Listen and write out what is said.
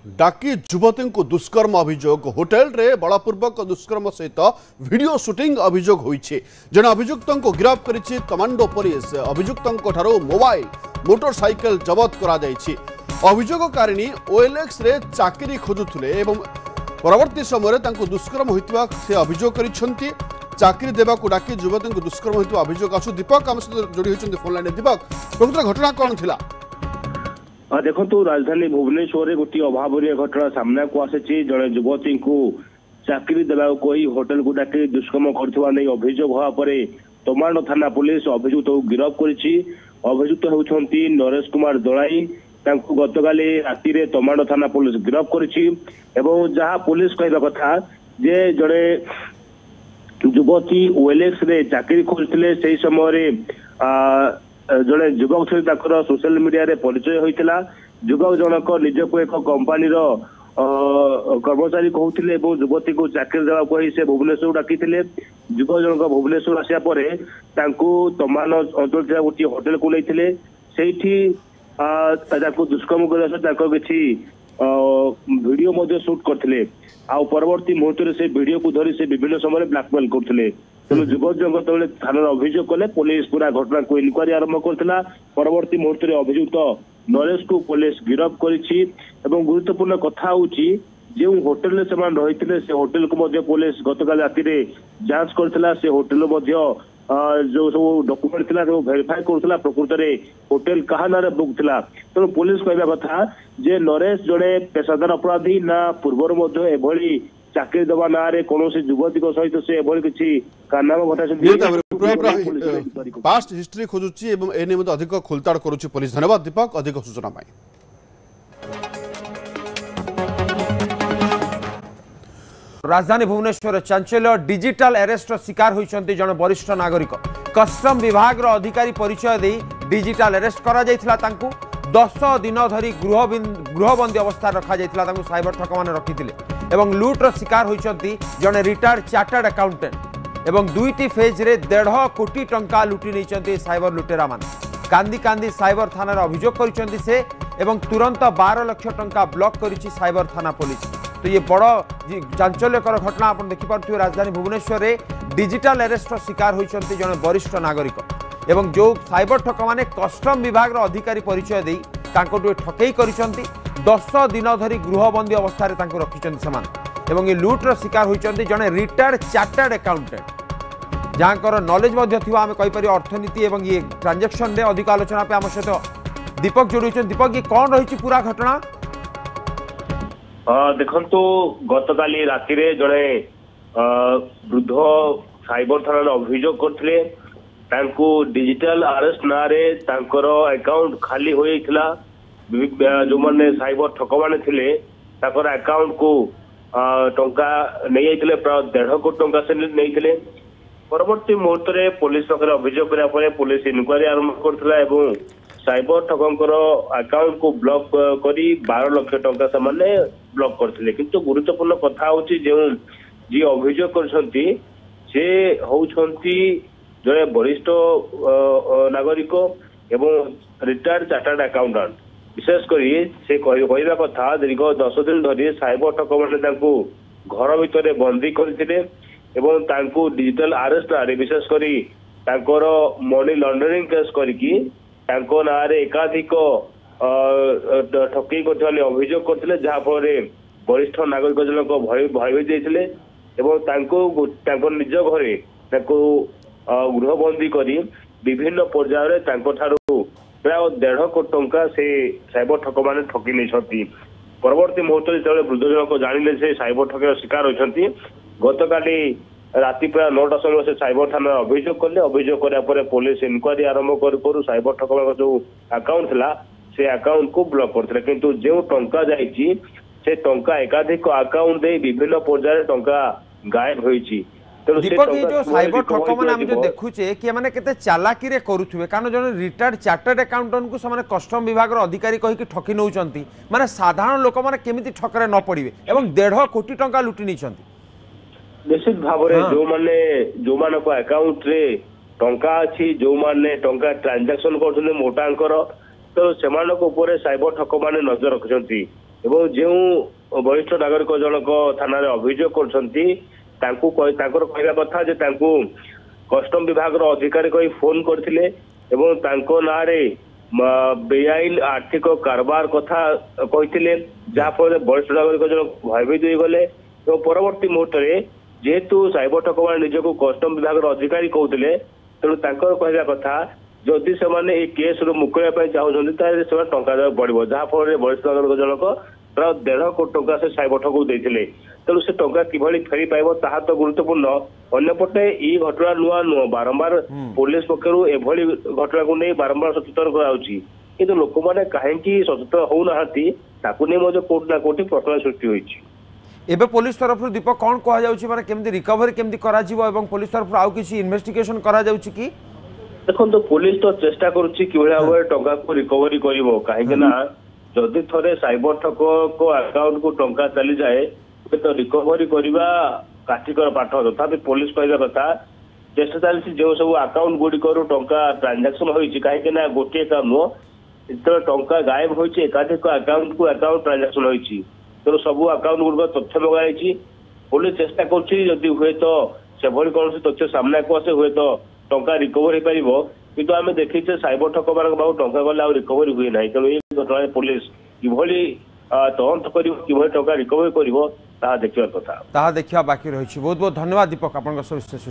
डाकी युवती को दुष्कर्म अभियोग होटेल रे बलपूर्वक दुष्कर्म सहित वीडियो शूटिंग अभियोग होइछे। जने अभियुक्त को गिरफ्त करिछि कमांडो पुलिस। अभियुक्त मोबाइल मोटरसाइकेल जबत करा जाइछि। अभियोगकारिणी ओएलएक्स रे चाकरी खोजुथुले एवं परवर्ती समय दुष्कर्म होइतबा से अभियोग करिसंती। चाकरी देवा को डाकी युवती को दुष्कर्म होइतबा अभियोग आसु। दीपक आम सहित जोड़ी होइछंती फोन लाइन। दीपक, प्रकृत घटना कौन थिला? देखो राजधानी भुवनेश्वर गोटे अभावन घटना सामना को आसी। जड़े युवती को चाकरी देवा कही होटेल को डाक दुष्कर्म कर अभियोग होगापर तमांडो थाना पुलिस अभियुक्त को गिरफ्त करिछि। अभियुक्त होउछंती नरेश कुमार दलाई। तांको गतकाली राति रे तमांडो थाना पुलिस गिरफ्त करिछि एवं जहां पुलिस कहबा कथा जे जड़े युवती ओएलएक्स रे चाकरी खोजुथिले सेही समय रे जड़े युवक छे ताकर सोशल मीडिया रे परिचय होइतिला। युवक जनक निजको एक कंपनी रो कर्मचारी कहउथिले एवं युवती को चाकरी देवा कही से भुवनेश्वर डाकिथिले। युवक जनक भुवनेश्वर आसिया परे तांको तमान अंचल गोटे होटेल को लेथिले। सेठी ताको दुष्कर्म करने ताको किछि वीडियो मध्य शूट करथिले। आ परवर्ती मुहूर्त से वीडियो को धरी से विभिन्न समय ब्लैकमेल करथिले। तेणु युवक जन थाना अभियोग कले पुलिस पूरा घटना को इनक्वारी आरंभ करथिला। परवर्ती मुहूर्त अभियुक्त नरेश को पुलिस गिरफ्त करिछि एवं गुरुत्वपूर्ण कथा होउछि जो होटेल से रही से होटेल को मध्य पुलिस गतकाल राति रे जांच करथिला। से होटेल मध्य जो सब डॉक्यूमेंट थिला सब वेरीफाई करथिला प्रकृत रे होटेल कहा नारे बुक थिला। तेणु पुलिस कहबा कथा जे नरेश जड़े पेशादार अपराधी ना पूर्वर मध्य एभली चाकरी देवा ना रे कौन युवती सहित से एभली किछि कारनामा घटाइछथि। पास्ट हिस्ट्री खोजुछि एवं एने मध्ये अधिक खुलताड़ करूछि पुलिस। धन्यवाद दीपक, अधिक सूचना पाई। राजधानी भुवनेश्वर चांचल्य डिजिटल अरेस्ट शिकार होइछन्ति जन वरिष्ठ नागरिक। कस्टम विभाग रो अधिकारी परिचय दे डिजिटल अरेस्ट करा जायथिला। तांकु 10 दिन धरी गृहबंदी अवस्था रखा जायथिला। तांकु साइबर ठक माने रखिथिले एवं लूट रो शिकार होइछन्ति जने रिटायर्ड चार्टर्ड अकाउंटेंट एवं दुईटी फेज रे 1.5 कोटी टंका लुटी नैछन्ति साइबर लुटेरा मान। कांदी कांदी साइबर थाना रे अभियोग करिछन्ति से एवं तुरंत 12 लाख टंका ब्लॉक करिछि साइबर थाना पुलिस। तो ये बड़ चांचल्यकर घटना आप देखिपे। राजधानी भुवनेश्वर रे डिजिटल अरेस्ट शिकार होइछन्ति जने वरिष्ठ नागरिक एवं जो साइबर ठक माने कस्टम विभाग रो अधिकारी परिचय देई तांको ठकई करिछन्ति। 10 दिन धरी गृहबंदी अवस्था रे तांको रखिछन्ति समान एवं ये लूट रो शिकार होइछन्ति जने रिटायर्ड चार्टर्ड अकाउंटेंट जहाँकर नॉलेज मध्य थिबा आमे कहि पारि अर्थनीति एवं ये ट्रांजैक्शन रे अधिक आलोचना पे आम सहित दीपक जोड़ी। दीपक, ये कौन रही पूरा घटना? देखंतु गतकाली राति रे जड़े वृद्ध साइबर थाना अभियोग करथिले। तांको डिजिटल अरेस्ट ना रे तांकर अकाउंट खाली होइथिला। जो माने साइबर ठक माने थिले ताकर अकाउंट को टंका नै आइथिले प्राय 1.5 कोटी टंका से नैथिले। परवर्ती मुहूर्त रे पुलिस पाखरे अभियोग करिया परे पुलिस इनक्वारी आरंभ करथिला एवं साइबर ठकंकर अकाउंट को ब्लॉक करी 12 लाख टंका सामान्य ब्लॉक करथिले। किंतु गुरुत्वपूर्ण कथा होछि जे जी अभियोग करछंती से होउछंती जड़े वरिष्ठ नागरिक एवं रिटायर्ड चार्टर्ड अकाउंटेंट। विशेष करी से कहबा कथा दीर्घ 10 दिन धरी साइबर ठक माने तांको घर भितर बंदी करथिले एवं तांको डिजिटल अरेस्ट रे विशेष करी तांकर मनी लॉन्ड्रिंग केस करिकी तांको नारे एकाधिक ठकई करथिले अभियोग करथिले। जहा फल वरिष्ठ नागरिक जनक भयभीत देथिले एवं तांको निज घरे तांको गृहबंदी करी विभिन्न पर्याय रे तांको ठारू प्राय 1.5 कोटी टंका से साइबर ठक माने ठकी नैछंती। परवर्ती मुहूर्त जेतबे वृद्ध जनक जानिले से साइबर ठकेर शिकार होइछंती। गतकाली राति प्राय 9टा समय से साइबर थाना अभियोग कले। अभियोग करिया परे पुलिस इनक्वारी आरंभ करू साइबर ठक जो अकाउंट थिला से अकाउंट को ब्लॉक करथिले। किंतु जो टंका जाइछि से टंका एकाधिक अकाउंट दे विभिन्न पर्याय टंका गायब होइछि। दीपक, ये जो साइबर ठक माने हम जो देखुचे कि माने केते चालाकी रे करूथुवे कारण जने रिटायर्ड चार्टर्ड अकाउंटेंट को माने कस्टम विभाग रो अधिकारी कहि कि ठकी नउचंती माने साधारण लोक माने केमिति ठकरे न पड़िबे एवं 1.5 कोटी टंका लुटी नैछंती। निश्चित भाव जो मान को अकाउंट रे टंका अच्छी जो माने टंका ट्रांजैक्शन करथुले मोटांकर तो सेमानक ऊपर साइबर ठक माने नजर रखिसंती ଏବଂ ଯେଉଁ ବରିଷ୍ଠ ନାଗରିକ ଜଣକ ଥାନାରେ ଅଭିଯୋଗ କରୁଛନ୍ତି ତାଙ୍କର କହିବା କଥା ଯେ ତାଙ୍କୁ କଷ୍ଟମ ବିଭାଗର ଅଧିକାରୀ କହି ଫୋନ କରିଥିଲେ ଏବଂ ତାଙ୍କ ନାଁରେ ବେଆଇନ ଆର୍ଥିକ କାରବାର କଥା କହିଥିଲେ, ଯାହାଫଳରେ ବରିଷ୍ଠ ନାଗରିକ ଜଣକ ଭୟଭୀତ ହୋଇଗଲେ ଏବଂ ପରବର୍ତ୍ତୀ ମୁହୂର୍ତ୍ତରେ ଯେହେତୁ ସାଇବର ଠକମାନେ ନିଜକୁ କଷ୍ଟମ ବିଭାଗର ଅଧିକାରୀ କହୁଥିଲେ, ତେଣୁ ତାଙ୍କର କହିବା କଥା ଯଦି ସେମାନେ এই କେସ୍ରୁ ମୁକୁଳିବା ପାଇଁ ଚାହୁଁଛନ୍ତି ତାହେଲେ ସେମାନେ ଟଙ୍କା ଦେବାକୁ ପଡିବ, ଯାହାଫଳରେ ବରିଷ୍ଠ ନାଗରିକ ଜଣକ ପ୍ରାୟ 1.5 କୋଟି ଟଙ୍କା ସେ ସାଇବର ଠକକୁ ଦେଇଥିଲେ। ତେଣୁ ସେ ଟଙ୍କା କିଭଳି ଫେରି ପାଇବ ତାହା ତ ଗୁରୁତ୍ୱପୂର୍ଣ୍ଣ। ଅନ୍ୟପଟେ ଏହି ଘଟଣା ନୂଆ ନୁହଁ, ବାରମ୍ବାର ପୋଲିସ ପକ୍ଷରୁ ଏଭଳି ଘଟଣାକୁ ନେଇ ବାରମ୍ବାର ସଚେତନ କରାଯାଉଛି, କିନ୍ତୁ ଲୋକମାନେ କାହିଁକି ସଚେତନ ହଉନାହାନ୍ତି ତାକୁ ନେଇ ମଧ୍ୟ କୋଉଠି ନା କୋଉଠି ପ୍ରଶ୍ନ ସୃଷ୍ଟି ହୋଇଛି। ଏବେ पुलिस तरफ दीपक कौन कह जाउछि माने केमती रिकवरी केमती करा जिवो एवं पुलिस तरफ आउ किछि इन्वेस्टिगेशन करा जाउछि कि देखो पुलिस तो चेष्टा करुच्ची किभଳି भाବରେ ଟଙ୍କାକୁ ରିକଭରି କରିବ, କାହିଁକି ନା ଯଦି ଥରେ ସାଇବର ଠକଙ୍କ ଆକାଉଣ୍ଟ କୁ ଟଙ୍କା ଚାଲିଯାଏ ତ ରିକଭରି କରିବା କାଠିକର ପାଠ। ତଥାପି ପୁଲିସ କହିବା କଥା ଚେଷ୍ଟା ଚାଲିଛି ଯେଉଁ ସବୁ ଆକାଉଣ୍ଟ ଗୁଡ଼ିକରୁ ଟଙ୍କା ଟ୍ରାଞ୍ଜାକ୍ସନ ହୋଇଛି, କାହିଁକି ନା ଗୋଟିଏ ଆକାଉଣ୍ଟ ନୁହଁ, ଯେତେବେଳେ ଟଙ୍କା ଗାୟବ ହୋଇଛି ଏକାଧିକ ଆକାଉଣ୍ଟକୁ ଆକାଉଣ୍ଟ ଟ୍ରାଞ୍ଜାକ୍ସନ ହୋଇଛି, ତେଣୁ ସବୁ ଆକାଉଣ୍ଟ ଗୁଡ଼ିକ ତଥ୍ୟ ମଗାଯାଇଛି। ପୁଲିସ ଚେଷ୍ଟା କରୁଛି ଯଦି ହୁଏତ ସେଭଳି କୌଣସି ତଥ୍ୟ ସାମ୍ନାକୁ ଆସେ ହୁଏତ ଟଙ୍କା ରିକଭରି ହେଇପାରିବ, କିନ୍ତୁ ଆମେ ଦେଖିଛେ ସାଇବର ଠକ ମାନଙ୍କ ପାଖକୁ ଟଙ୍କା ଗଲେ ଆଉ ରିକଭରି ହୁଏ ନାହିଁ। ତେଣୁ ଏହି ଘଟଣାରେ ପୁଲିସ କିଭଳି ତଦନ୍ତ କରିବ, କିଭଳି ଟଙ୍କା ରିକଭରି କରିବ ତାହା ଦେଖିବା କଥା, ତାହା ଦେଖିବା ବାକି ରହିଛି। ବହୁତ ବହୁତ ଧନ୍ୟବାଦ ଦୀପକ ଆପଣଙ୍କ ସବିଶେଷ